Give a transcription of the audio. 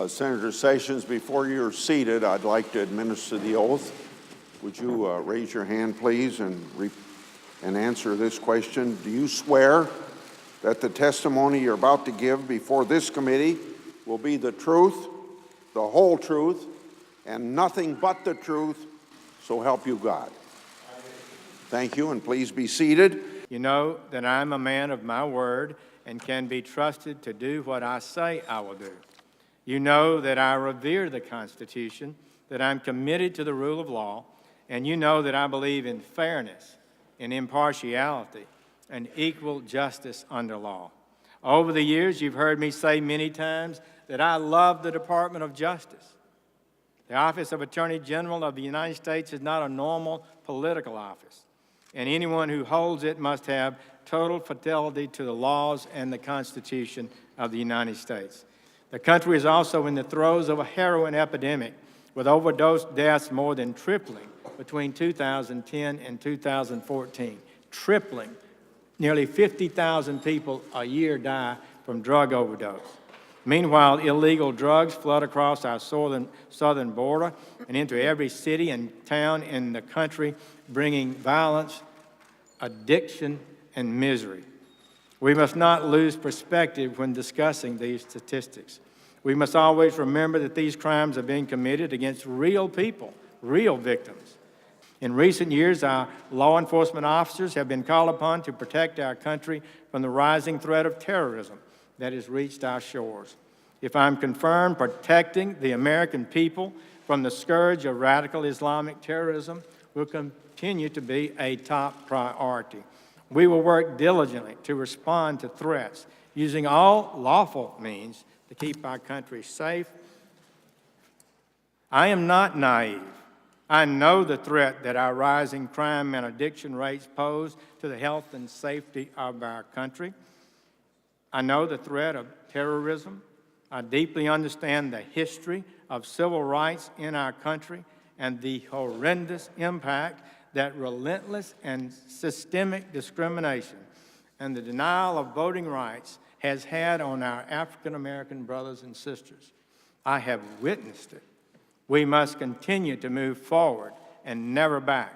Senator Sessions, before you're seated, I'd like to administer the oath. Would you raise your hand, please, and answer this question? Do you swear that the testimony you're about to give before this committee will be the truth, the whole truth, and nothing but the truth, so help you God? Thank you, and please be seated. You know that I'm a man of my word and can be trusted to do what I say I will do. You know that I revere the Constitution, that I'm committed to the rule of law, and you know that I believe in fairness, in impartiality, and equal justice under law. Over the years, you've heard me say many times that I love the Department of Justice. The office of Attorney General of the United States is not a normal political office, and anyone who holds it must have total fidelity to the laws and the Constitution of the United States. The country is also in the throes of a heroin epidemic, with overdose deaths more than tripling between 2010 and 2014. Tripling. Nearly 50,000 people a year die from drug overdose. Meanwhile, illegal drugs flood across our southern border and into every city and town in the country, bringing violence, addiction, and misery. We must not lose perspective when discussing these statistics. We must always remember that these crimes are being committed against real people, real victims. In recent years, our law enforcement officers have been called upon to protect our country from the rising threat of terrorism that has reached our shores. If I'm confirmed, protecting the American people from the scourge of radical Islamic terrorism will continue to be a top priority. We will work diligently to respond to threats using all lawful means to keep our country safe. I am not naive. I know the threat that our rising crime and addiction rates pose to the health and safety of our country. I know the threat of terrorism. I deeply understand the history of civil rights in our country and the horrendous impact that relentless and systemic discrimination and the denial of voting rights has had on our African American brothers and sisters. I have witnessed it. We must continue to move forward and never back.